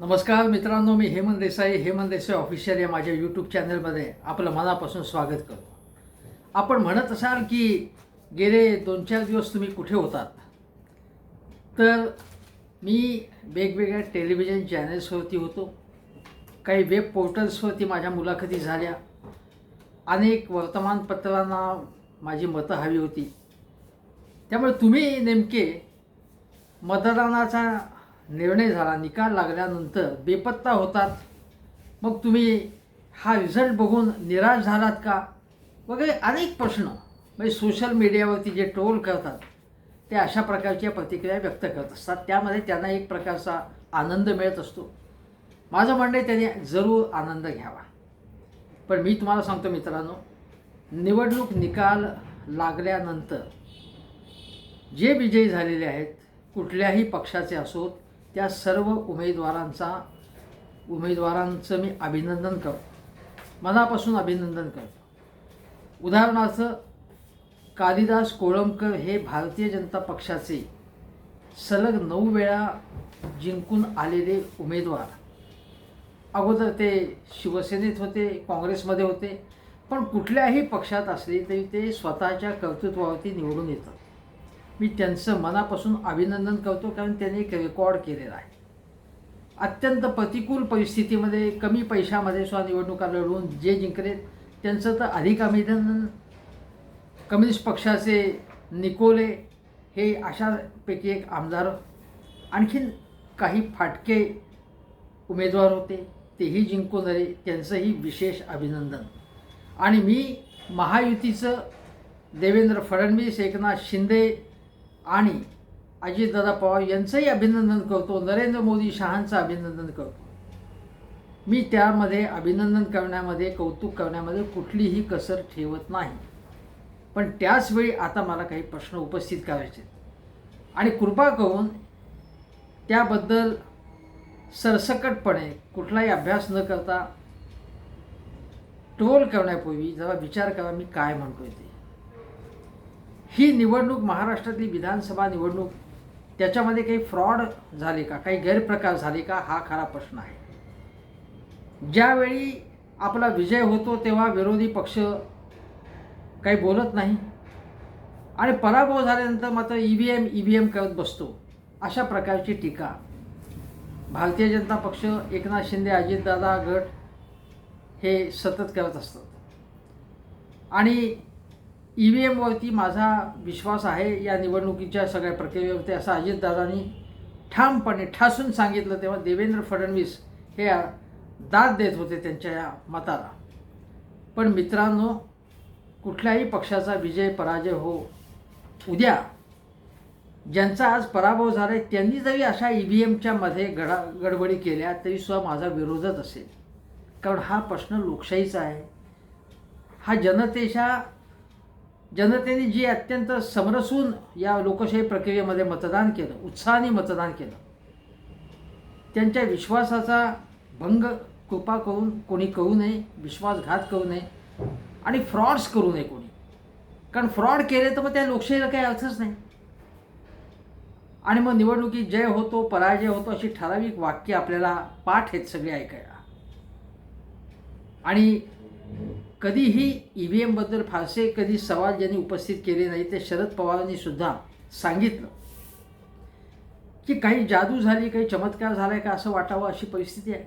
नमस्कार मित्रांनो, मी हेमंत देसाई ऑफिशियल या माझ्या यूट्यूब चॅनलमध्ये आपलं मनापासून स्वागत करतो. आपण म्हणत असाल की गेले 2-4 दिवस तुम्ही कुठे होतात, तर मी वेगवेगळ्या टेलिव्हिजन चॅनल्सवरती होतो, काही वेब पोर्टल्सवरती माझ्या मुलाखती झाल्या, अनेक वर्तमानपत्रांना माझी मतं हवी होती. त्यामुळे तुम्ही नेमके मतदानाचा निर्णय झाला, निकाल लागल्यानंतर बेपत्ता होतात. मग तुम्ही हा रिझल्ट बघून निराश झालात का वगैरे अनेक प्रश्न म्हणजे सोशल मीडियावरती जे ट्रोल करतात ते अशा प्रकारच्या प्रतिक्रिया व्यक्त करत असतात. त्यामध्ये त्यांना एक प्रकारचा आनंद मिळत असतो. माझं म्हणणं आहे त्याने जरूर आनंद घ्यावा. पण मी तुम्हाला सांगतो मित्रांनो, निवडणूक निकाल लागल्यानंतर जे विजयी झालेले आहेत, कुठल्याही पक्षाचे असोत, त्या सर्व उमेदवारांचं मी अभिनंदन करतो, मनापासून अभिनंदन करतो. उदाहरणार्थ कालिदास कोळंबकर हे भारतीय जनता पक्षाचे सलग 9 वेळा जिंकून आलेले उमेदवार. अगोदर ते शिवसेनेत होते, काँग्रेसमध्ये होते, पण कुठल्याही पक्षात असले तरी ते स्वतःच्या कर्तृत्वावरती निवडून येतात. मी त्यांचं मनापासून अभिनंदन करतो, कारण त्यांनी एक रेकॉर्ड केलेला आहे. अत्यंत प्रतिकूल परिस्थितीमध्ये कमी पैशामध्ये सुद्धा निवडणुका लढवून जे जिंकले त्यांचं तर अधिक अभिनंदन. कम्युनिस्ट पक्षाचे निकोले हे अशापैकी एक आमदार. आणखीन काही फाटके उमेदवार होते, तेही जिंकून आले, त्यांचंही विशेष अभिनंदन. आणि मी महायुतीचं देवेंद्र फडणवीस, एकनाथ शिंदे आणि अजितदादा पवार यांचंही अभिनंदन करतो. नरेंद्र मोदी शहांचं अभिनंदन करतो. मी त्यामध्ये अभिनंदन करण्यामध्ये, कौतुक करण्यामध्ये कुठलीही कसर ठेवत नाही. पण त्याचवेळी आता मला काही प्रश्न उपस्थित करायचे आणि कृपा करून त्याबद्दल सरसकटपणे कुठलाही अभ्यास न करता ट्रोल करण्यापूर्वी जरा विचार करा मी काय म्हणतोय ते. ही निवडणूक, महाराष्ट्रातली विधानसभा निवडणूक, त्याच्यामध्ये काही फ्रॉड झाले का, काही गैरप्रकार झाले का, हा खरा प्रश्न आहे. ज्यावेळी आपला विजय होतो तेव्हा विरोधी पक्ष काही बोलत नाही आणि पराभव झाल्यानंतर मात्र ईव्हीएम करत बसतो, अशा प्रकारची टीका भारतीय जनता पक्ष, एकनाथ शिंदे, अजितदादा गट हे सतत करत असतात. आणि ईव्हीएमवरती माझा विश्वास आहे या निवडणुकीच्या सगळ्या प्रक्रियेवरती, असं अजितदादांनी ठामपणे ठासून सांगितलं. तेव्हा देवेंद्र फडणवीस हे दाद देत होते त्यांच्या या मताला. पण मित्रांनो, कुठल्याही पक्षाचा विजय पराजय हो, उद्या ज्यांचा आज पराभव झाला आहे त्यांनी जरी अशा ईव्हीएमच्या मध्ये गडबडी केल्या तरी सुद्धा माझा विरोधच असेल. कारण हा प्रश्न लोकशाहीचा आहे. हा जनतेने जी अत्यंत समरसून या लोकशाही प्रक्रियेमध्ये मतदान केलं, उत्साहाने मतदान केलं, त्यांच्या विश्वासाचा भंग कृपा करून कोणी करू नये, विश्वासघात करू नये आणि फ्रॉड्स करू नये कोणी. कारण फ्रॉड केले तर मग त्या लोकशाहीला काही अर्थच नाही. आणि मग निवडणुकीत जय होतो, पराजय होतो, अशी ठराविक वाक्य आपल्याला पाठ आहेत सगळे ऐकायला. आणि कधीही ईव्हीएमबद्दल फारसे कधी सवाल ज्यांनी उपस्थित केले नाही ते शरद पवारांनी सुद्धा सांगितलं की काही जादू झाली, काही चमत्कार झाला आहे का असं वाटावं अशी परिस्थिती आहे.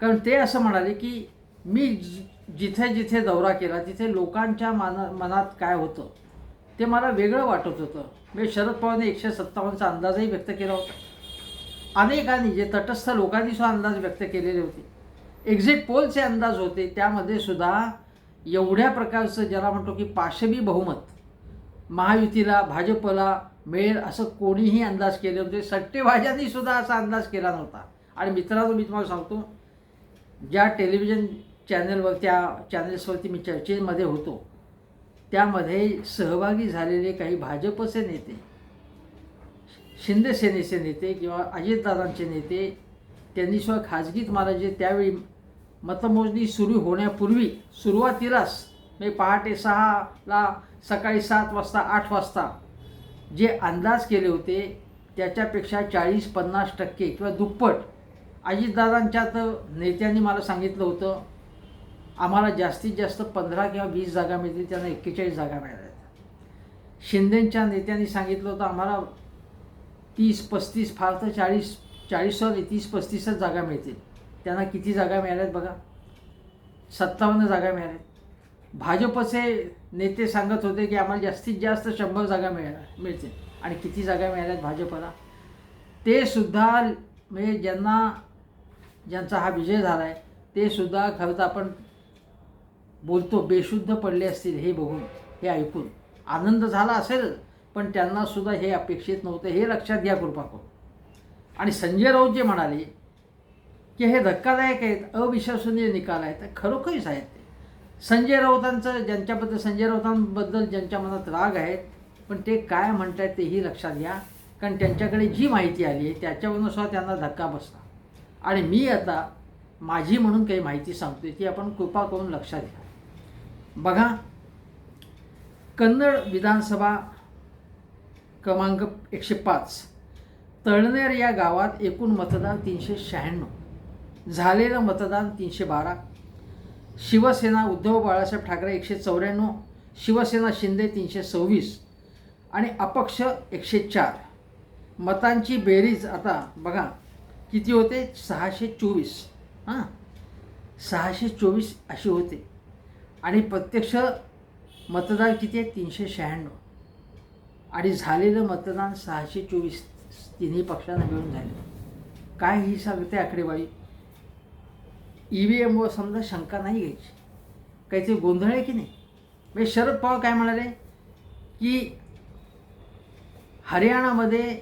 कारण ते असं म्हणाले की मी जिथे जिथे दौरा केला तिथे लोकांच्या मनात काय होतं ते मला वेगळं वाटत होतं. म्हणजे शरद पवारांनी 157चा अंदाजही व्यक्त केला होता. अनेकांनी, जे तटस्थ लोकांनी सुद्धा अंदाज व्यक्त केलेले होते. एक्झिट पोलचे अंदाज होते, त्यामध्ये सुद्धा एवढ्या प्रकारचं ज्याला म्हणतो की पाशवी बहुमत महायुतीला, भाजपला मिळेल असं कोणीही अंदाज केले होते. सट्टेबाजांनी सुद्धा असा अंदाज केला नव्हता. आणि मित्रांनो, मी तुम्हाला सांगतो, ज्या टेलिव्हिजन चॅनल्सवरती मी चर्चेमध्ये होतो त्यामध्ये सहभागी झालेले काही भाजपचे नेते, शिंदे सेनेचे नेते किंवा अजितदादांचे नेते, त्यांनी सुद्धा खाजगीत मला जे त्यावेळी मतमोजणी सुरू होण्यापूर्वी सुरुवातीलाच म्हणजे पहाटे 6ला, सकाळी 7 वाजता, 8 वाजता जे अंदाज केले होते त्याच्यापेक्षा 40-50% किंवा दुप्पट अजितदादांच्या तर नेत्यांनी मला सांगितलं होतं आम्हाला जास्तीत जास्त 15 किंवा 20 जागा मिळतील, त्यांना 41 जागा मिळाल्या. शिंदेंच्या नेत्यांनी सांगितलं होतं आम्हाला 30-35 फार तर 40 सॉरी 30-35 जागा मिळतील, त्यांना किती जागा मिळाल्यात बघा, 57 जागा मिळाल्यात. भाजपचे नेते सांगत होते की आम्हाला जास्तीत जास्त 100 जागा मिळतील, आणि किती जागा मिळाल्यात भाजपला ते सुद्धा, म्हणजे ज्यांचा हा विजय झाला आहे ते सुद्धा खरं तर आपण बोलतो बेशुद्ध पडले असतील हे बघून, हे ऐकून आनंद झाला असेल, पण त्यांना सुद्धा हे अपेक्षित नव्हतं, हे लक्षात घ्या कृपा करून. आणि संजय राऊत जे म्हणाले की हे धक्कादायक आहेत, अविश्वसनीय निकाल आहेत, तर खरोखरीच आहेत ते. संजय राऊतांबद्दल ज्यांच्या मनात राग आहेत, पण ते काय म्हणत आहेत तेही लक्षात घ्या, कारण त्यांच्याकडे जी माहिती आली आहे त्याच्यावरून सुद्धा त्यांना धक्का बसला. आणि मी आता माझी म्हणून काही माहिती सांगतोय ती आपण कृपा करून लक्षात घ्या. बघा, कन्नड विधानसभा क्रमांक 105 तळनेर या गावात एकूण मतदान 396, झालेलं मतदान 312. शिवसेना उद्धव बाळासाहेब ठाकरे 194, शिवसेना शिंदे 326 आणि अपक्ष 104. मतांची बेरीज आता बघा किती होते, 624. 624 अशी होते. आणि प्रत्यक्ष मतदान किती आहे, 396. आणि झालेलं मतदान 624, तिन्ही पक्षांना मिळून झाले. काय ही सांगते आकडेवारी. EVMवर समजा शंका नाही घ्यायची, काहीतरी गोंधळ आहे की नाही. म्हणजे शरद पवार काय म्हणाले की हरियाणामध्ये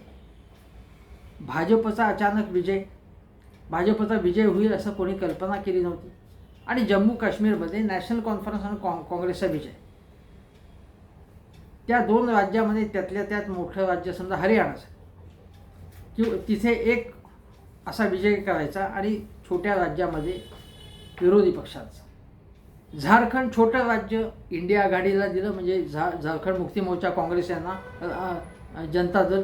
भाजपचा अचानक विजय, भाजपचा विजय होईल असं कोणी कल्पना केली नव्हती. आणि जम्मू काश्मीरमध्ये नॅशनल कॉन्फरन्स आणि काँग्रेसचा विजय, त्या 2 राज्यामध्ये त्यातल्या त्यात मोठं राज्य समजा हरियाणाचं, किंवा तिथे एक असा विजय करायचा आणि छोट्या राज्यामध्ये विरोधी पक्षांचा. झारखंड छोटं राज्य इंडिया आघाडीला दिलं, म्हणजे झारखंड मुक्ती मोर्चा काँग्रेस यांना, जनता दल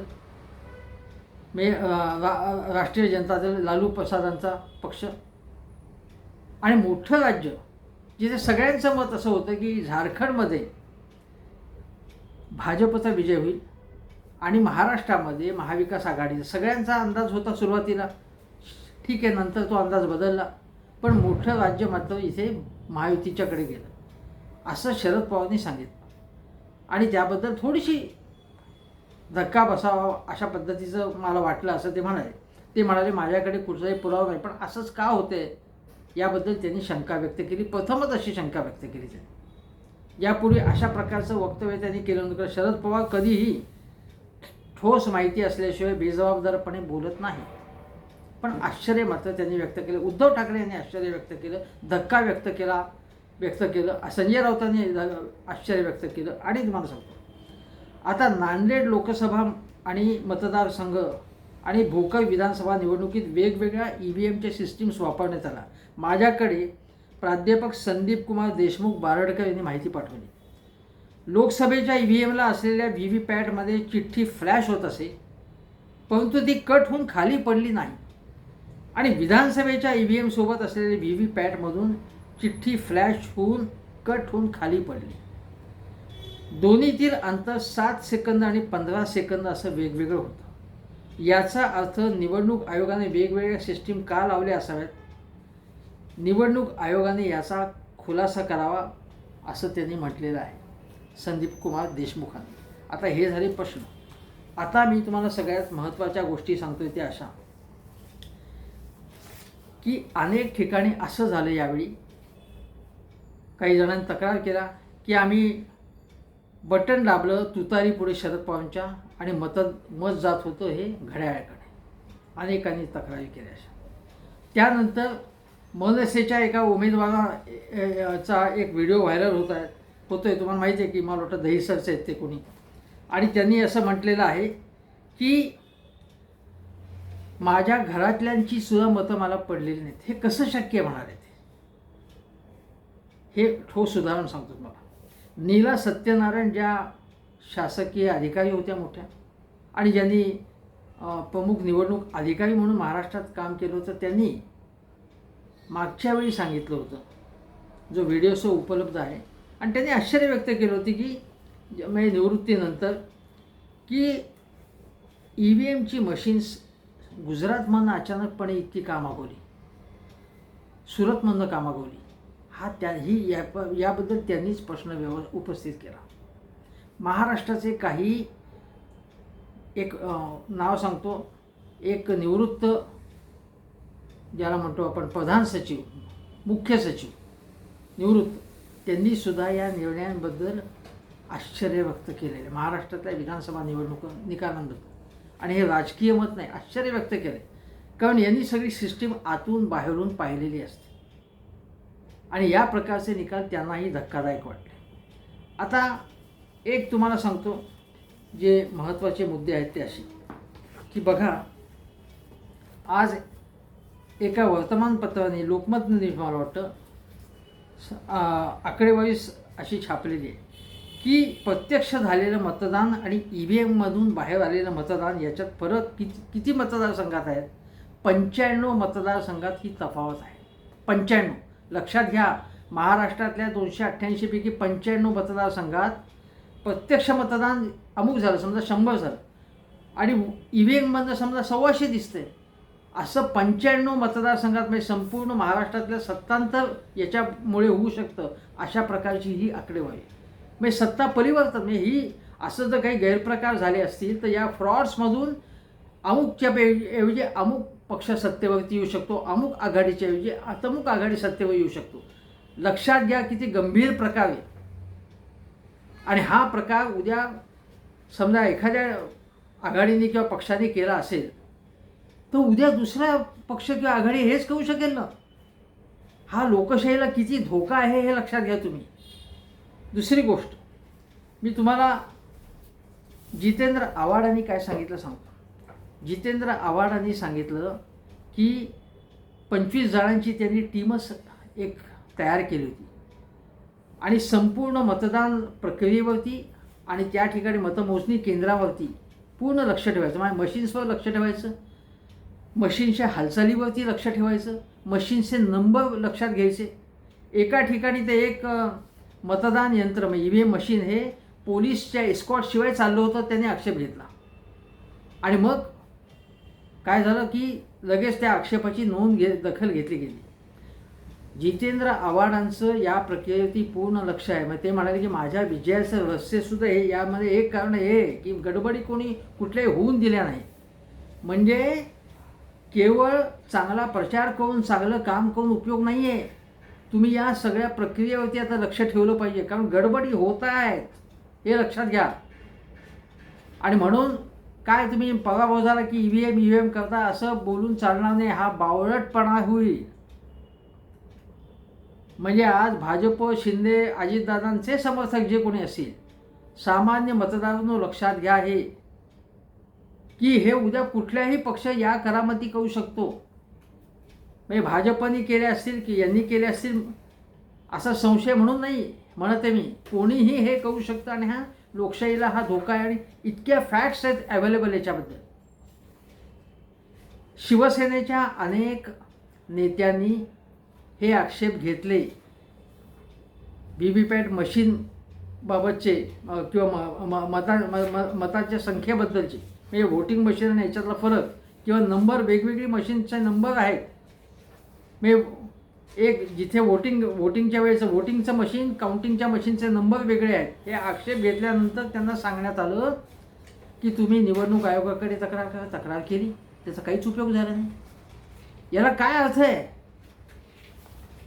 म्हणजे राष्ट्रीय जनता दल लालू प्रसादांचा पक्ष. आणि मोठं राज्य जिथे सगळ्यांचं मत असं होतं की झारखंडमध्ये भाजपचा विजय होईल आणि महाराष्ट्रामध्ये महाविकास आघाडीचा, सगळ्यांचा अंदाज होता सुरुवातीला, ठीक आहे, नंतर तो अंदाज बदलला, पण मोठं राज्य मात्र इथे महायुतीच्याकडे गेलं असं शरद पवारांनी सांगितलं. आणि त्याबद्दल थोडीशी धक्का बसावा अशा पद्धतीचं मला वाटलं असं ते म्हणाले माझ्याकडे कुठलाही पुरावा नाही, पण असंच का होतंय याबद्दल त्यांनी शंका व्यक्त केली. प्रथमच अशी शंका व्यक्त केली त्यांनी. यापूर्वी अशा प्रकारचं वक्तव्य त्यांनी केलं नव्हतं. शरद पवार कधीही ठोस माहिती असल्याशिवाय बेजबाबदारपणे बोलत नाही. पण आश्चर्य मात्र त्यांनी व्यक्त केलं. उद्धव ठाकरे यांनी आश्चर्य व्यक्त केलं, धक्का व्यक्त केलं. संजय राऊतांनी आश्चर्य व्यक्त केलं. आणि तुम्हाला सांगतो, आता नांदेड लोकसभा आणि मतदारसंघ आणि भोकर विधानसभा निवडणुकीत वेगवेगळ्या EVMच्या सिस्टीम्स वापरण्यात आला. माझ्याकडे प्राध्यापक संदीप कुमार देशमुख बारडकर यांनी माहिती पाठवली. लोकसभेच्या EVMला असलेल्या VVPATमध्ये चिठ्ठी फ्लॅश होत असे, परंतु ती कट होऊन खाली पडली नाही. आणि विधानसभेच्या EVM सोबत असलेल्या VVPATमधून चिठ्ठी फ्लॅश होऊन कट होऊन खाली पडली. दोन्हीतील अंतर 7 सेकंद आणि 15 सेकंद असं वेगवेगळं होतं. याचा अर्थ निवडणूक आयोगाने वेगवेगळ्या सिस्टीम का लावल्या असाव्यात, निवडणूक आयोगाने याचा खुलासा करावा असं त्यांनी म्हटलेलं आहे, संदीप कुमार देशमुखांनी. आता हे झाले प्रश्न. आता मी तुम्हाला सगळ्यात महत्त्वाच्या गोष्टी सांगतोय त्या अशा की अनेक ठिकाणी असं झालं, यावेळी काही जणांनी तक्रार केला की आम्ही बटन दाबलं तुतारी पुढे शरद पवारांच्या आणि मत जात होतं हे घड्याळाकडे. अनेकांनी तक्रारी केल्या अशा. त्यानंतर मनसेच्या एका उमेदवाराचा एक व्हिडिओ व्हायरल होतोय. तुम्हाला माहिती आहे की मला वाटतं दहीसरचे आहेत ते कोणी, आणि त्यांनी असं म्हटलेलं आहे की माझ्या घरातल्यांची सुद्धा मतं मला पडलेली नाहीत. हे कसं शक्य म्हणाले ते, हे ठोस उदाहरण सांगतो तुम्हाला. नीला सत्यनारायण ज्या शासकीय अधिकारी होत्या मोठ्या, आणि ज्यांनी प्रमुख निवडणूक अधिकारी म्हणून महाराष्ट्रात काम केलं होतं, त्यांनी मागच्या वेळी सांगितलं होतं, जो व्हिडिओसह उपलब्ध आहे, आणि त्यांनी आश्चर्य व्यक्त केलं होतं की म्हणजे निवृत्तीनंतर की EVMची मशीन्स गुजरातमधनं अचानकपणे इतकी का मागवली, सुरतमधनं का मागवली, हा याबद्दल त्यांनीच प्रश्न उपस्थित केला. महाराष्ट्राचे काही एक नाव सांगतो, एक निवृत्त ज्याला म्हणतो आपण प्रधान सचिव, मुख्य सचिव निवृत्त, त्यांनी सुद्धा या निर्णयांबद्दल आश्चर्य व्यक्त केलेले महाराष्ट्रातल्या विधानसभा निकालांबद्दल, आणि हे राजकीय मत नाही, आश्चर्य व्यक्त केले, कारण यांनी सगळी सिस्टीम आतून बाहेरून पाहिलेली असते आणि या प्रकारचे निकाल त्यांनाही धक्कादायक वाटले. आता एक तुम्हाला सांगतो, जे महत्त्वाचे मुद्दे आहेत ते असे की बघा, आज एका वर्तमानपत्राने, लोकमतने मला वाटतं, आकडेवारी अशी छापलेली आहे की प्रत्यक्ष झालेलं मतदान आणि EVMमधून बाहेर आलेलं मतदान याच्यात फरक किती मतदारसंघात आहेत? 95 मतदारसंघात ही तफावत आहे. 95. लक्षात घ्या, महाराष्ट्रातल्या 288 पैकी 95 मतदारसंघात प्रत्यक्ष मतदान अमुक झालं, समजा 100 झालं, आणि EVMमधनं समजा 125 दिसतंय, असं 95 मतदारसंघात, म्हणजे संपूर्ण महाराष्ट्रातल्या सत्तांतर याच्यामुळे होऊ शकतं. अशा प्रकारची ही आकडेवारी, म्हणजे सत्ता परिवर्तन, म्हणजे ही असं जर काही गैरप्रकार झाले असतील तर या फ्रॉड्समधून अमुकच्या ऐवजी अमुक पक्ष सत्तेवरती येऊ शकतो, अमुक आघाडीच्या ऐवजी तमुक आघाडी सत्तेवर येऊ शकतो. लक्षात घ्या किती गंभीर प्रकार आहे. आणि हा प्रकार उद्या समजा एखाद्या आघाडीने किंवा पक्षाने केला असेल तर उद्या दुसरा पक्ष किंवा आघाडी हेच करू शकेल ना. हा लोकशाहीला किती धोका आहे हे लक्षात घ्या तुम्ही. दुसरी गोष्ट, मी तुम्हाला जितेंद्र आव्हाडांनी काय सांगितलं सांगतो. जितेंद्र आव्हाडांनी सांगितलं की 25 जणांची त्यांनी टीमच एक तयार केली होती आणि संपूर्ण मतदान प्रक्रियेवरती आणि त्या ठिकाणी मतमोजणी केंद्रावरती पूर्ण लक्ष ठेवायचं. म्हणजे मशीन्सवर लक्ष ठेवायचं, मशीनच्या हालचालीवरती लक्ष ठेवायचं, मशीनचे नंबर लक्षात घ्यायचे. एका ठिकाणी ते एक मतदान यंत्र म्हणजे EVM मशीन हे पोलीसच्या एस्कॉर्टशिवाय चाललं होतं, त्याने आक्षेप घेतला आणि मग काय झालं की लगेच त्या आक्षेपाची दखल घेतली गेली. जितेंद्र आव्हाडांचं या प्रक्रियेवरती पूर्ण लक्ष आहे. मग ते म्हणाले की माझ्या विजयाचं रहस्यसुद्धा हे, यामध्ये एक कारण हे की गडबडी कोणी कुठल्याही होऊन दिल्या नाही. म्हणजे केवळ चांगला प्रचार करून, चांगलं काम करून उपयोग नाही आहे. तुम्ही या सगळ्या प्रक्रियेवरती आता लक्ष ठेवलं पाहिजे, कारण गडबडी होत आहेत हे लक्षात घ्या. आणि म्हणून काय तुम्ही पराभव झाला की EVM करता असं बोलून चालणार नाही. हा बावळटपणा होईल. म्हणजे आज भाजप, शिंदे, अजितदादांचे समर्थक जे कोणी असतील, सामान्य मतदारांनो लक्षात घ्या हे की हे उद्या कुठल्याही पक्ष या करामती करू शकतो. म्हणजे भाजपने केले असतील की यांनी केले असतील असा संशय म्हणून नाही म्हणत आहे मी, कोणीही हे करू शकतं आणि हा लोकशाहीला हा धोका आहे. आणि इतक्या फॅक्ट्स आहेत अवेलेबल याच्याबद्दल. शिवसेनेच्या अनेक नेत्यांनी हे आक्षेप घेतले VVPAT मशीन बाबतचे किंवा मतांच्या संख्येबद्दलचे, म्हणजे व्होटिंग मशीन आणि याच्यातला फरक किंवा नंबर, वेगवेगळी मशीनचे नंबर आहेत. म्हणजे एक जिथे वोटिंगच्या वेळेचं वोटिंगचं मशीन, काउंटिंगच्या मशीनचे नंबर वेगळे आहेत. हे आक्षेप घेतल्यानंतर त्यांना सांगण्यात आलं की तुम्ही निवडणूक आयोगाकडे तक्रार केली, त्याचा काहीच उपयोग झाला नाही. याला काय अर्थ आहे?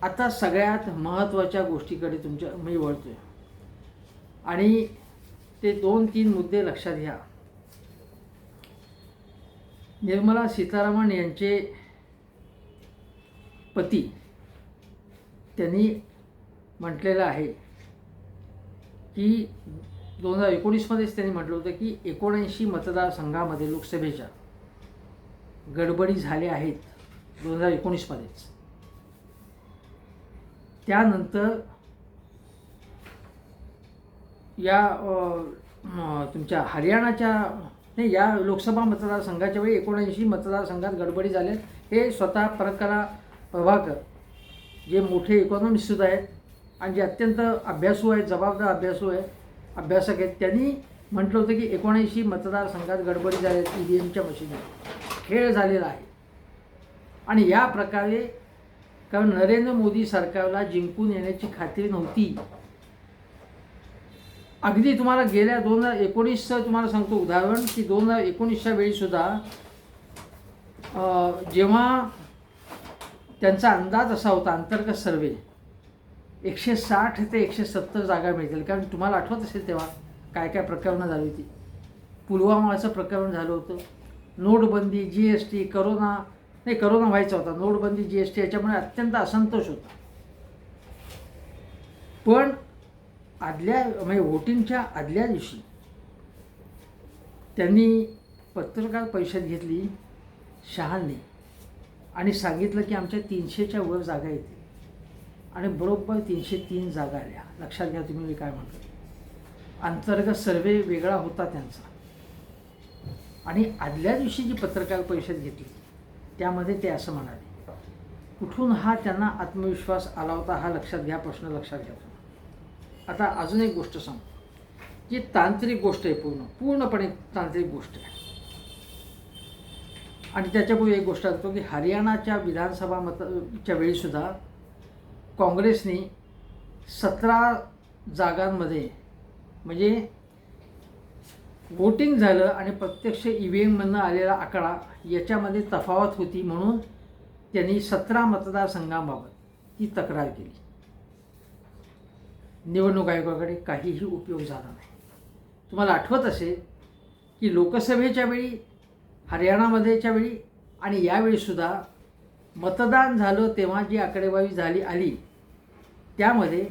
आता सगळ्यात महत्त्वाच्या गोष्टीकडे मी वळतोय आणि ते 2-3 मुद्दे लक्षात घ्या. निर्मला सीतारामन यांचे पती त्यांनी म्हटलेलं आहे की 2019मध्येच त्यांनी म्हटलं होतं की 79 मतदारसंघामध्ये लोकसभेच्या गडबडी झाल्या आहेत 2019मध्येच. त्यानंतर या तुमच्या हरियाणाच्या नाही, या लोकसभा मतदारसंघाच्या वेळी 79 मतदारसंघात गडबडी झाल्या. हे स्वतः परकरा प्रभाकर जे मोठे इकॉनॉमिस्टसुद्धा आहेत आणि जे अत्यंत अभ्यासू आहेत, जबाबदार अभ्यासक आहेत, त्यांनी म्हटलं होतं की 79 मतदारसंघात गडबडी झाल्या, EVMच्या मशीनवर खेळ झालेला आहे. आणि या प्रकारे, कारण नरेंद्र मोदी सरकारला जिंकून येण्याची खात्री नव्हती. अगदी तुम्हाला गेल्या 2019चं तुम्हाला सांगतो उदाहरण की 2019च्या वेळीसुद्धा जेव्हा त्यांचा अंदाज असा होता, अंतर्गत सर्वे 160 ते 170 जागा मिळतील. कारण तुम्हाला आठवत असेल तेव्हा काय काय प्रकरणं झाली होती. पुलवामाचं प्रकरण झालं होतं, नोटबंदी, GST, करोना व्हायचा होता, नोटबंदी, GST याच्यामुळे अत्यंत असंतोष होता. पण म्हणजे वोटिंगच्या आदल्या दिवशी त्यांनी पत्रकार परिषद घेतली शहांनी आणि सांगितलं की आमच्या 300च्या वर जागा येतील आणि बरोबर 303 जागा आल्या. लक्षात घ्या तुम्ही मी काय म्हणतो. अंतर्गत सर्वे वेगळा होता त्यांचा आणि आदल्या दिवशी जी पत्रकार परिषद घेतली त्यामध्ये ते असं म्हणाले. कुठून हा त्यांना आत्मविश्वास आला होता हा लक्षात घ्या, प्रश्न लक्षात घ्या. आता अजून एक गोष्ट सांगतो जी तांत्रिक गोष्ट आहे, पूर्णपणे तांत्रिक गोष्ट आहे. आणि त्याच्यापूर्वी एक गोष्ट सांगतो की हरियाणाच्या विधानसभा च्या वेळीसुद्धा काँग्रेसने 17 जागांमध्ये म्हणजे वोटिंग झालं आणि प्रत्यक्ष EVMमधनं आलेला आकडा याच्यामध्ये तफावत होती, म्हणून त्यांनी 17 मतदारसंघांबाबत ही तक्रार केली. निवडणूक आयोगाकडे काहीही उपयोग झाला नाही. तुम्हाला आठवत असेल की लोकसभेच्या वेळी, हरियाणामध्येच्या वेळी आणि यावेळीसुद्धा मतदान झालं तेव्हा जी आकडेवारी आली त्यामध्ये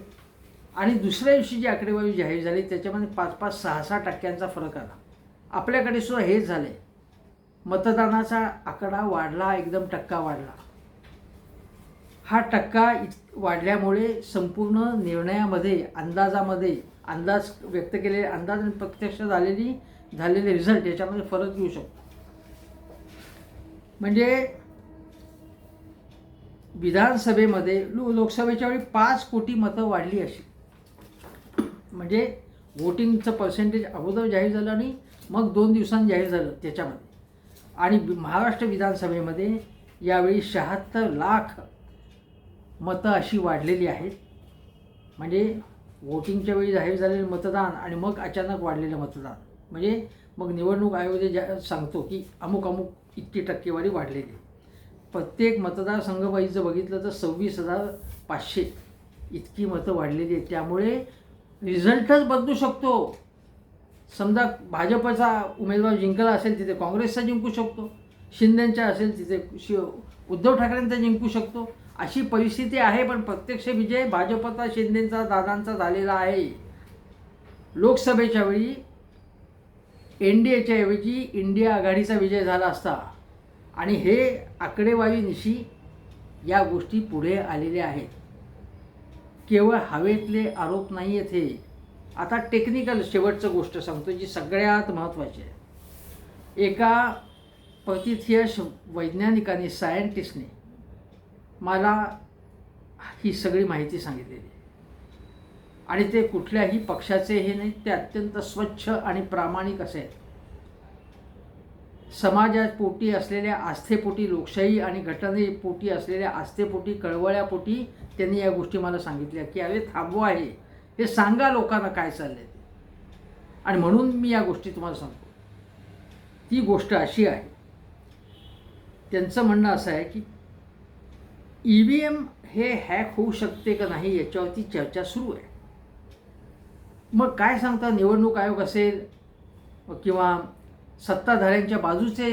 आणि दुसऱ्या दिवशी जी आकडेवारी जाहीर झाली त्याच्यामध्ये 5-5, 6-6 टक्क्यांचा फरक आला. आपल्याकडे सुद्धा हेच झालं आहे. मतदानाचा आकडा वाढला, एकदम टक्का वाढला. हा टक्का वाढल्यामुळे संपूर्ण निर्णयामध्ये, अंदाज व्यक्त केलेले अंदाज आणि प्रत्यक्ष झालेले रिझल्ट याच्यामध्ये फरक येऊ शकतो. म्हणजे विधानसभेमध्ये लोकसभेच्या वेळी 5 कोटी मतं वाढली अशी, म्हणजे वोटिंगचं पर्सेंटेज अगोदर जाहीर झालं आणि मग 2 दिवसांनी जाहीर झालं त्याच्यामध्ये. आणि महाराष्ट्र विधानसभेमध्ये यावेळी 76 लाख मतं अशी वाढलेली आहेत. म्हणजे वोटिंगच्या वेळी जाहीर झालेलं मतदान आणि मग अचानक वाढलेलं मतदान, म्हणजे मग निवडणूक आयोग सांगतो की अमुक इतकी टक्केवारी वाढलेली. प्रत्येक मतदारसंघवाईचं बघितलं तर 26,500 इतकी मतं वाढलेली आहेत. त्यामुळे रिझल्टच बदलू शकतो. समजा भाजपचा उमेदवार जिंकला असेल तिथे काँग्रेसचा जिंकू शकतो, शिंदेंचा असेल तिथे उद्धव ठाकरेंचा जिंकू शकतो, अशी परिस्थिती आहे. पण प्रत्यक्ष विजय भाजपचा, शिंदेंचा, दादांचा झालेला आहे. लोकसभेच्या वेळी NDAच्या ऐवजी इंडिया आघाडीचा विजय झाला असता आणि हे आकडेवारीनिशी या गोष्टी पुढे आलेल्या आहेत. केवळ हवेतले आरोप नाही आहेत हे. आता टेक्निकल शेवटचं गोष्ट सांगतो जी सगळ्यात महत्त्वाची आहे. एका प्रतिथयश वैज्ञानिकाने, सायंटिस्टने मला ही सगळी माहिती सांगितलेली आणि ते कुठल्याही पक्षाचे हे नाही, ते अत्यंत स्वच्छ आणि प्रामाणिक असे आहेत. समाजापोटी असलेल्या आस्थेपोटी, लोकशाही आणि घटनेपोटी असलेल्या आस्थेपोटी, कळवळ्यापोटी त्यांनी या गोष्टी मला सांगितल्या की अरे थांबवा, हे सांगा लोकांना काय चाललंय. आणि म्हणून मी या गोष्टी तुम्हाला सांगतो. ती गोष्ट अशी आहे, त्यांचं म्हणणं असं आहे की EVM हे हॅक होऊ शकते का नाही याच्यावरती चर्चा सुरू आहे. मग काय सांगतात निवडणूक आयोग असेल किंवा सत्ताधाऱ्यांच्या बाजूचे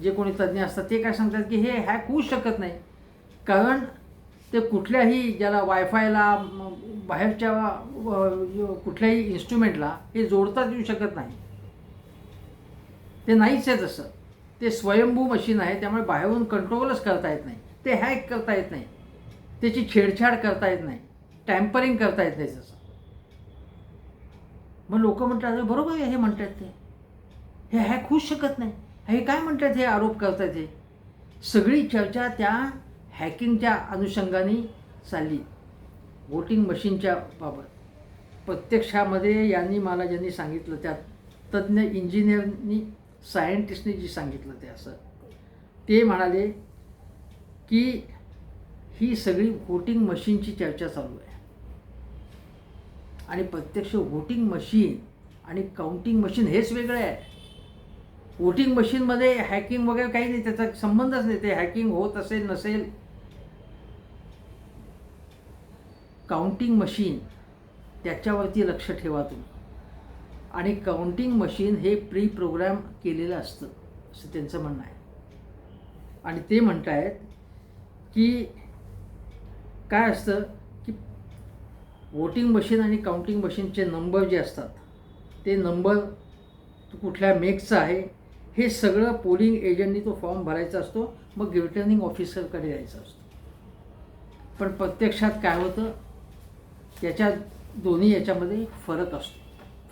जे कोणी तज्ज्ञ असतात ते काय सांगतात की हे हॅक होऊ शकत नाही, कारण ते कुठल्याही ज्याला वायफायला, बाहेरच्या कुठल्याही इन्स्ट्रुमेंटला हे जोडताच येऊ शकत नाही. ते नाहीच आहे तसं. ते स्वयंभू मशीन आहे, त्यामुळे बाहेरून कंट्रोलच करता येत नाही, ते हॅक करता येत नाही, त्याची छेडछाड करता येत नाही, टॅम्परिंग करता येत नाही तसं. मग लोक म्हणतात बरोबर आहे हे म्हणतात हे हॅक होऊच शकत नाही. हे काय म्हणतात, हे आरोप करतात, हे सगळी चर्चा त्या हॅकिंगच्या अनुषंगाने चालली, वोटिंग मशीनच्या बाबत. प्रत्यक्षामध्ये ज्यांनी सांगितलं, त्या तज्ज्ञ इंजिनियरनी, सायंटिस्टनी जी सांगितलं ते असं, ते म्हणाले की ही सगळी वोटिंग मशीनची चर्चा चालू आहे आणि प्रत्यक्ष वोटिंग मशीन आणि काउंटिंग मशीन हेच वेगळं आहे. वोटिंग मशीनमध्ये हॅकिंग वगैरे काही नाही, त्याचा संबंधच नाही. ते हॅकिंग होत असेल नसेल, काउंटिंग मशीन त्याच्यावरती लक्ष ठेवा तुम्ही. आणि काउंटिंग मशीन हे प्री प्रोग्राम केलेलं असतं असं त्यांचं म्हणणं आहे. आणि ते म्हणत आहेत की काय असतं की वोटिंग मशीन आणि काउंटिंग मशीनचे नंबर जे असतात, ते नंबर कुठल्या मेकचा आहे हे सगळं पोलिंग एजंटनी तो फॉर्म भरायचा असतो, मग रिटर्निंग ऑफिसरकडे यायचा असतो. पण प्रत्यक्षात काय होतं, दोन्ही याच्यामध्ये फरक असतो,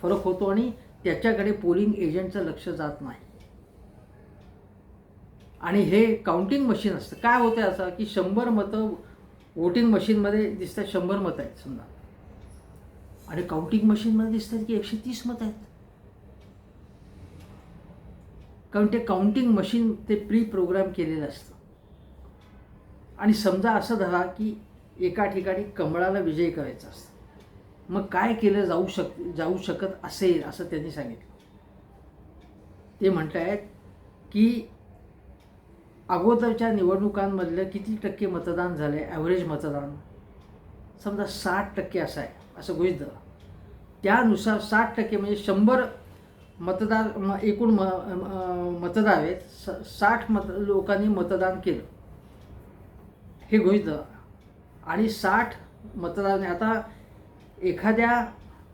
फरक होतो आणि त्याच्याकडे पोलिंग एजंटचं लक्ष जात नाही. आणि हे काउंटिंग मशीन असतं. काय होतं असं की 100 मतं वोटिंग मशीनमध्ये दिसतात, 100 मतं आहेत समजा, आणि काउंटिंग मशीनमध्ये दिसतात की 130 मतं आहेत. कारण ते काउंटिंग मशीन ते प्री प्रोग्राम केलेलं असतं. आणि समजा असं धरा की एका ठिकाणी कमळाला विजयी करायचा असतं, मग काय केलं जाऊ शकत असेल असं त्यांनी सांगितलं. ते म्हणत आहेत की अगोदरच्या निवडणुकांमधलं किती टक्के मतदान झालं आहे, ॲव्हरेज मतदान समजा 60% असं आहे, असं गृहीत धरा. त्यानुसार 60% म्हणजे 100 मतदार, एकूण मतदार आहेत, 60 लोकांनी मतदान केलं हे गृहीत धरा. आणि 60 मतदारांनी, आता एखाद्या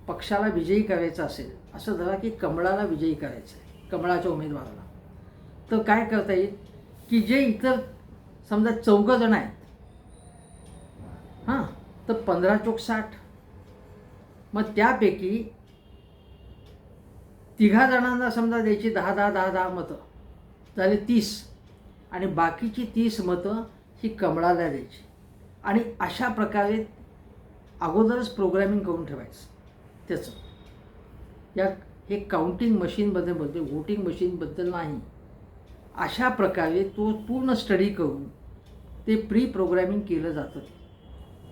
पक्षाला विजयी करायचं असेल, असं धरा की कमळाला विजयी करायचं आहे, कमळाच्या उमेदवाराला, तर काय करता येईल की जे इतर समजा 14 जण आहेत, हां, तर 15 चोक 60, मग त्यापैकी 3 जणांना समजा द्यायची 10 मतं, झाले 30, आणि बाकीची 30 मतं ही कमळाला द्यायची. आणि अशा प्रकारे अगोदरच प्रोग्रॅमिंग करून ठेवायचं त्याचं. हे काउंटिंग मशीनबद्दल, वोटिंग मशीनबद्दल नाही. अशा प्रकारे तो पूर्ण स्टडी करून ते प्री प्रोग्रॅमिंग केलं जातं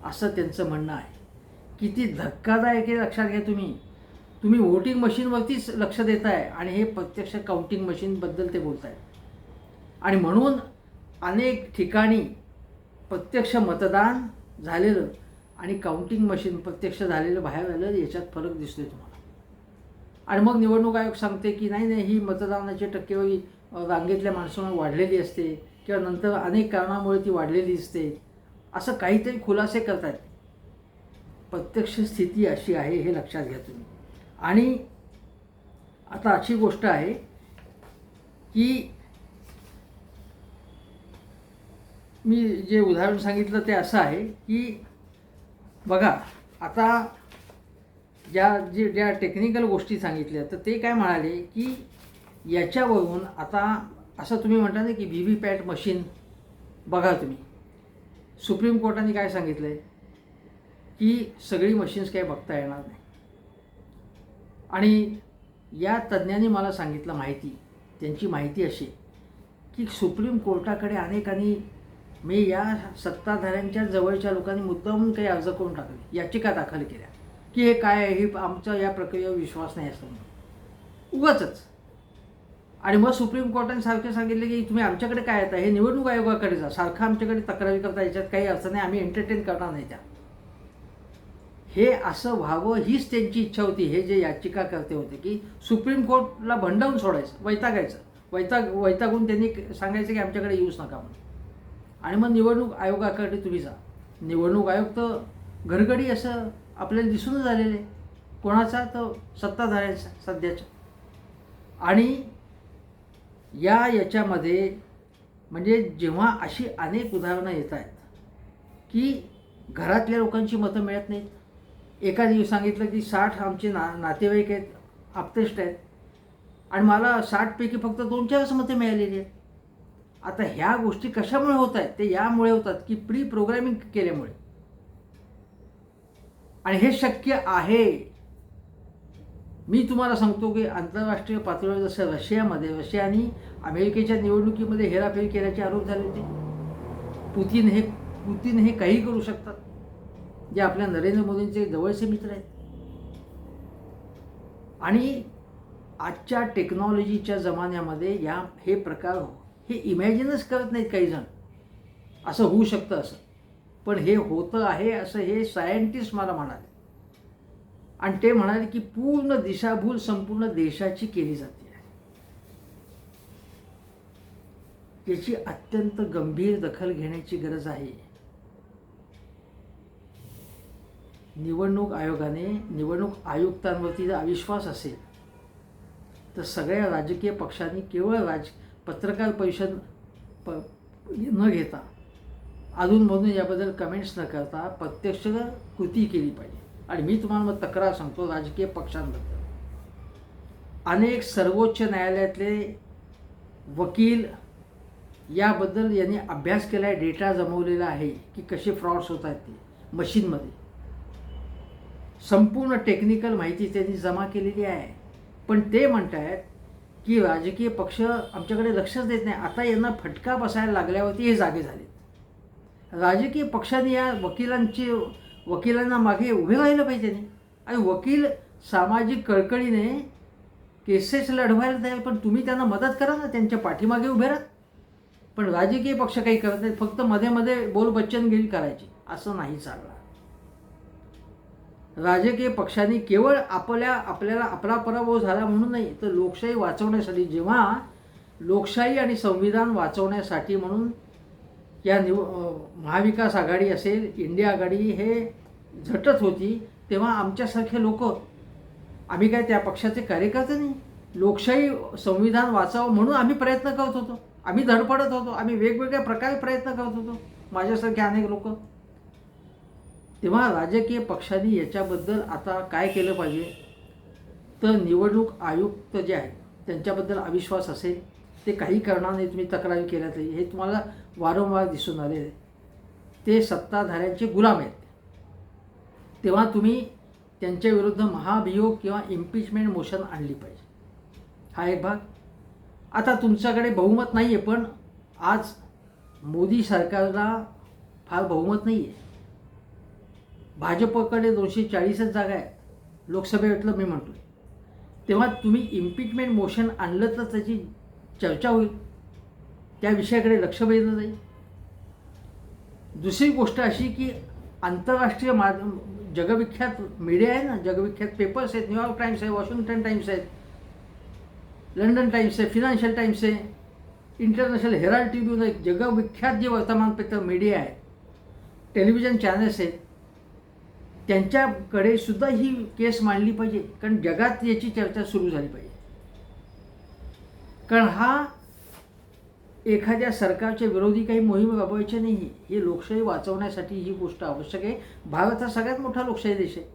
असं त्यांचं म्हणणं आहे. किती धक्कादायक आहे लक्षात घ्या. तुम्ही वोटिंग मशीनवरतीच लक्ष देत आहे आणि हे प्रत्यक्ष काउंटिंग मशीनबद्दल ते बोलत आहेत. आणि म्हणून अनेक ठिकाणी प्रत्यक्ष मतदान झालेलं आणि काउंटिंग मशीन प्रत्यक्ष झालेलं बाहेर आलं, याच्यात फरक दिसतोय तुम्हाला. आणि मग निवडणूक आयोग सांगते की नाही ही मतदानाची टक्केवारी रांगेतल्या माणसांना वाढलेली असते किंवा नंतर अनेक कारणामुळे ती वाढलेली असते, असं काहीतरी खुलासे करतात. प्रत्यक्ष स्थिती अशी आहे हे लक्षात घ्या तुम्ही. आणि आता अशी गोष्ट आहे की मी जे उदाहरण सांगितलं ते असं आहे की बघा, आता ज्या टेक्निकल गोष्टी सांगितल्या, तर ते काय म्हणाले की याच्यावरून आता असं तुम्ही म्हणता ना की व्हीव्हीपॅट मशीन बघा तुम्ही, सुप्रीम कोर्टाने काय सांगितलं आहे की सगळी मशीन्स काही बघता येणार नाही. आणि या तज्ज्ञांनी मला सांगितलं त्यांची माहिती अशी की सुप्रीम कोर्टाकडे अनेकांनी, मी या सत्ताधाऱ्यांच्या जवळच्या लोकांनी मुद्दामून काही अर्ज करून टाकले, याचिका दाखल केल्या की हे काय आहे, हे आमचा या प्रक्रियेवर विश्वास नाही असं म्हणून उगाचच. आणि मग सुप्रीम कोर्टाने सारखे सांगितले की तुम्ही आमच्याकडे काय येता, हे निवडणूक आयोगाकडे जा, सारखं आमच्याकडे तक्रारी करता, याच्यात काही अर्थ नाही, आम्ही एंटरटेन करणार नाही त्या. हे असं व्हावं हीच त्यांची इच्छा होती. हे जे याचिका करते होते की सुप्रीम कोर्टला भंडावून सोडायचं, वैतागायचं, वैतागून त्यांनी सांगायचं की आमच्याकडे येऊच नका म्हणून. आणि मग निवडणूक आयोगाकडे तुम्ही जा. निवडणूक आयोग तर घरगडी असं आपल्याला दिसूनच आलेलं आहे, कोणाचा, तर सत्ताधाऱ्यांचा सध्याच्या. आणि याच्यामध्ये म्हणजे जेव्हा अशी अनेक उदाहरणं येत आहेत की घरातल्या लोकांची मतं मिळत नाहीत. एका दिवशी सांगितलं की 60 आमचे नातेवाईक आहेत, आप्तेष्ट आहेत, आणि मला 60 पैकी फक्त 2-4च मते मिळालेली आहेत. आता ह्या गोष्टी कशामुळे होत आहेत? ते यामुळे होतात की प्री प्रोग्रॅमिंग केल्यामुळे. आणि हे शक्य आहे. मी तुम्हाला सांगतो की आंतरराष्ट्रीय पातळीवर जसं रशियाने अमेरिकेच्या निवडणुकीमध्ये हेराफेरी केल्याचे आरोप झाले होते. पुतीन हे काही करू शकतात, जे आपल्या नरेंद्र मोदींचे जवळचे मित्र आहेत. आणि आजच्या टेक्नॉलॉजीच्या जमान्यामध्ये हे प्रकार हे इमॅजिनच करत नाहीत काही जण, असं होऊ शकतं असं. पण हे होतं आहे असं हे सायंटिस्ट मला म्हणाले. आणि ते म्हणाले की पूर्ण दिशाभूल संपूर्ण देशाची केली जाते आहे. याची अत्यंत गंभीर दखल घेण्याची गरज आहे. निवडणूक आयोगाने निवडणूक आयुक्तांवरती जर अविश्वास असेल तर सगळ्या राजकीय पक्षांनी केवळ पत्रकार परिषद न घेता अधूनमधून याबद्दल कमेंट्स न करता प्रत्यक्ष कृती केली पाहिजे. आणि मी तुम्हाला मग तक्रार सांगतो राजकीय पक्षांबद्दल. अनेक सर्वोच्च न्यायालयातले वकील याबद्दल यांनी अभ्यास केला आहे, डेटा जमवलेला आहे की कसे फ्रॉड्स होत आहेत ते मशीनमध्ये. संपूर्ण टेक्निकल माहिती त्यांनी जमा केलेली आहे. पण ते म्हणत आहेत की राजकीय पक्ष आमच्याकडे लक्षच देत नाही. आता यांना फटका बसायला लागल्यावरती हे जागे झालेत. राजकीय पक्षांनी या वकिलांना मागे उभे राहिलं पाहिजे. आणि वकील सामाजिक कळकळीने केसेस लढवायला तयार, पण तुम्ही त्यांना मदत करा ना, त्यांच्या पाठीमागे उभे राहा. पण राजकीय पक्ष काही करत नाहीत, फक्त मध्ये मध्ये बोलबच्चनगिरी करायची. असं नाही चालणार. राजकीय पक्षांनी केवळ आपल्याला आपला पराभव झाला म्हणून नाही, तर लोकशाही वाचवण्यासाठी, जेव्हा लोकशाही आणि संविधान वाचवण्यासाठी म्हणून या महाविकास आघाडी असेल, इंडिया आघाडी हे झटत होती, तेव्हा आमच्यासारखे लोक, आम्ही काय त्या पक्षाचे कार्यकर्ते नाही. लोकशाही संविधान वाचावं म्हणून आम्ही प्रयत्न करत होतो, आम्ही धडपडत होतो, आम्ही वेगवेगळ्या प्रकारे प्रयत्न करत होतो, माझ्यासारखे अनेक लोक. तेव्हा राजकीय पक्षांनी याच्याबद्दल आता काय केलं पाहिजे, तर निवडणूक आयुक्त जे आहेत त्यांच्याबद्दल अविश्वास असेल ते काही करणार नाही. तुम्ही तक्रारी केल्या तरी हे तुम्हाला वारंवार दिसून आले, ते सत्ताधाऱ्यांचे गुलाम आहेत. तेव्हा तुम्ही त्यांच्याविरुद्ध महाभियोग किंवा इम्पिचमेंट मोशन आणली पाहिजे. हा एक भाग. आता तुमच्याकडे बहुमत नाही आहे, पण आज मोदी सरकारला फार बहुमत नाही आहे. भाजपकडे 240च जागा आहेत लोकसभेतलं मी म्हणतो. तेव्हा तुम्ही इम्पिचमेंट मोशन आणलं तर त्याची चर्चा होईल, त्या विषयाकडे लक्ष वेधलं जाईल. दुसरी गोष्ट अशी की आंतरराष्ट्रीय जगविख्यात मीडिया आहे ना, जगविख्यात पेपर्स आहेत, न्यूयॉर्क टाइम्स आहे, वॉशिंग्टन टाइम्स आहेत, लंडन टाइम्स आहे, फिनान्शियल टाइम्स आहे, इंटरनॅशनल हेराल्ड ट्रिब्यून आहे, जगविख्यात जे वर्तमानपत्र मीडिया आहे, टेलिव्हिजन चॅनल्स आहेत, त्यांच्याकडे सुद्धा ही केस मांडली पाहिजे. कारण जगात याची चर्चा सुरू झाली पाहिजे. कारण हा एखाद्या सरकारच्या विरोधी काही मोहीम राबवायची नाही, हे लोकशाही वाचवण्यासाठी ही गोष्ट आवश्यक आहे. भारत हा सगळ्यात मोठा लोकशाही देश आहे,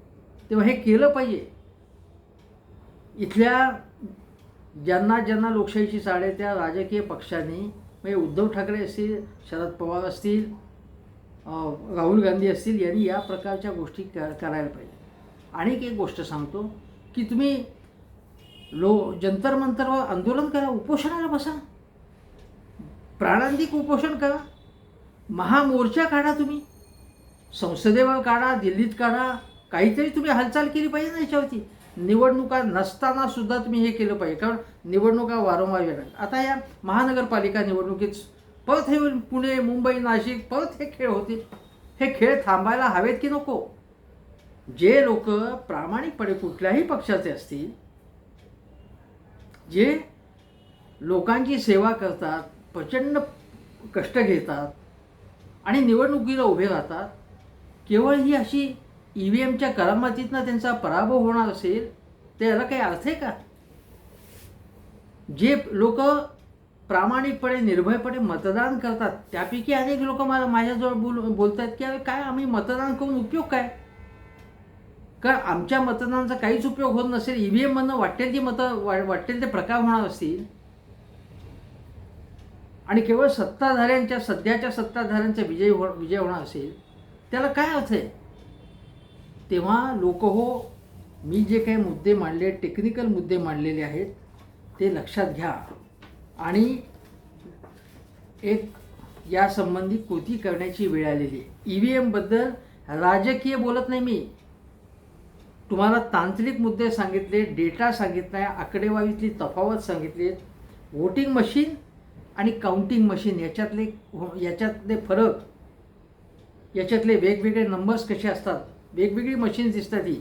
तेव्हा हे केलं पाहिजे. इथल्या ज्यांना लोकशाहीची चाड आहे त्या राजकीय पक्षांनी, म्हणजे उद्धव ठाकरे असतील, शरद पवार असतील, राहुल गांधी असतील, यांनी या प्रकारच्या गोष्टी करायला पाहिजे. आणि एक गोष्ट सांगतो की तुम्ही जंतर मंतरवर आंदोलन करा, उपोषणाला बसा, प्राणांतिक उपोषण करा, महामोर्चा काढा, तुम्ही संसदेवर काढा, दिल्लीत काढा, काहीतरी तुम्ही हालचाल केली पाहिजे ना याच्यावरती. निवडणुका नसताना सुद्धा तुम्ही हे केलं पाहिजे, कारण निवडणुका वारंवार येतात. आता या महानगरपालिका निवडणुकीत परत हे पुणे, मुंबई, नाशिक परत हे खेळ होतील. हे खेळ थांबायला हवेत की नको? जे लोक प्रामाणिकपणे कुठल्याही पक्षाचे असतील, जे लोकांची सेवा करतात, प्रचंड कष्ट घेतात आणि निवडणुकीला उभे राहतात, केवळ ही अशी EVMच्या करामतीतनं त्यांचा पराभव होणार असेल तर याला काही अर्थ आहे का? जे लोक प्रामाणिकपणे निर्भयपणे मतदान करतात, त्यापैकी अनेक लोक माझ्याजवळ बोलत आहेत की अरे काय आम्ही मतदान करून उपयोग काय? कारण आमच्या मतदानाचा काहीच उपयोग होत नसेल, EVM मधनं वाटेल ती मतं वाटेल ते प्रकार होणार असतील आणि केवळ सध्याच्या सत्ताधाऱ्यांचा विजय होणार असेल, त्याला काय अर्थ आहे? तेव्हा लोक हो, मी जे काही मुद्दे मांडले, टेक्निकल मुद्दे मांडलेले आहेत ते लक्षात घ्या आणि एक यासंबंधी कृती करण्याची वेळ आलेली आहे. EVM बद्दल राजकीय बोलत नाही मी, तुम्हाला तांत्रिक मुद्दे सांगितले, डेटा सांगितला आहे, आकडेवारीतली तफावत सांगितली, वोटिंग मशीन आणि काउंटिंग मशीन याच्यातले फरक, याच्यातले वेगवेगळे नंबर्स कसे असतात, वेगवेगळी मशीन्स दिसतात ही.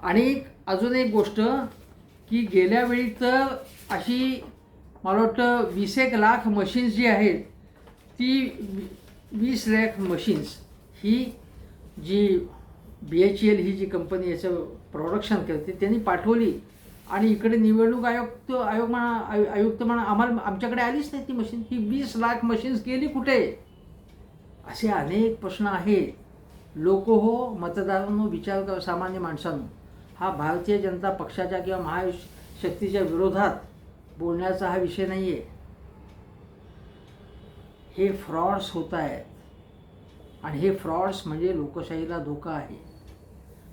आणि अजून एक गोष्ट की गेल्या वेळी तर अशी मला वाटतं 20 लाख मशीन्स जी आहेत ती 20 लाख मशीन्स ही जी BHEL ही जी कंपनी याचं प्रोडक्शन करते त्यांनी पाठवली आणि इकडे निवडणूक आयुक्त म्हणा आमच्याकडे आलीच नाही ती मशीन. ही 20 लाख मशीन्स गेली कुठे? असे अनेक प्रश्न आहेत. लोक हो, मतदारांनो विचार करा, सामान्य माणसांनो, हा भारतीय जनता पक्षाच्या किंवा महाशक्तीच्या विरोधात बोलण्याचा हा विषय नाही आहे. हे फ्रॉड्स होत आहेत आणि हे फ्रॉड्स म्हणजे लोकशाहीला धोका आहे.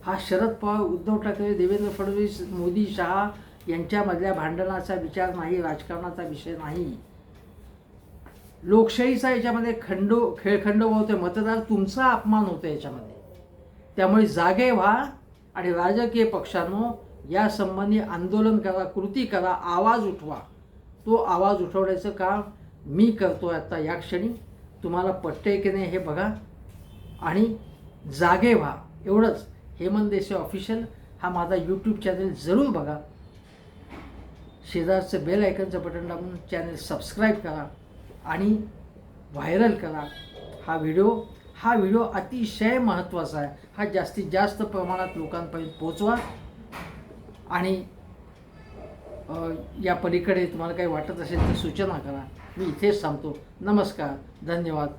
हा शरद पवार, उद्धव ठाकरे, देवेंद्र फडणवीस, मोदी, शहा यांच्यामधल्या भांडणाचा विचार नाही, राजकारणाचा विषय नाही. लोकशाहीचा याच्यामध्ये खेळखंडोबा होतोय, मतदार तुमचा अपमान होतो याच्यामध्ये. त्यामुळे जागे व्हा आणि राजकीय पक्षांनो यासंबंधी आंदोलन करा, कृती करा, आवाज उठवा. तो आवाज उठवण्याचं काम मी करतो आता या क्षणी. तुम्हाला पटतंय की नाही हे बघा आणि जागे व्हा. एवढंच. हेमंत देसाई ऑफिशियल हा माझा यूट्यूब चॅनल जरूर बघा. शेजारचं बेल आयकनचं बटन दाबून चॅनल सबस्क्राईब करा आणि व्हायरल करा हा व्हिडिओ अतिशय महत्त्वाचा आहे. हा जास्तीत जास्त प्रमाणात लोकांपर्यंत पोहोचवा आणि या पलीकडे तुम्हाला काही वाटत असेल तर सूचना करा. मी इथेच थांबतो. नमस्कार, धन्यवाद.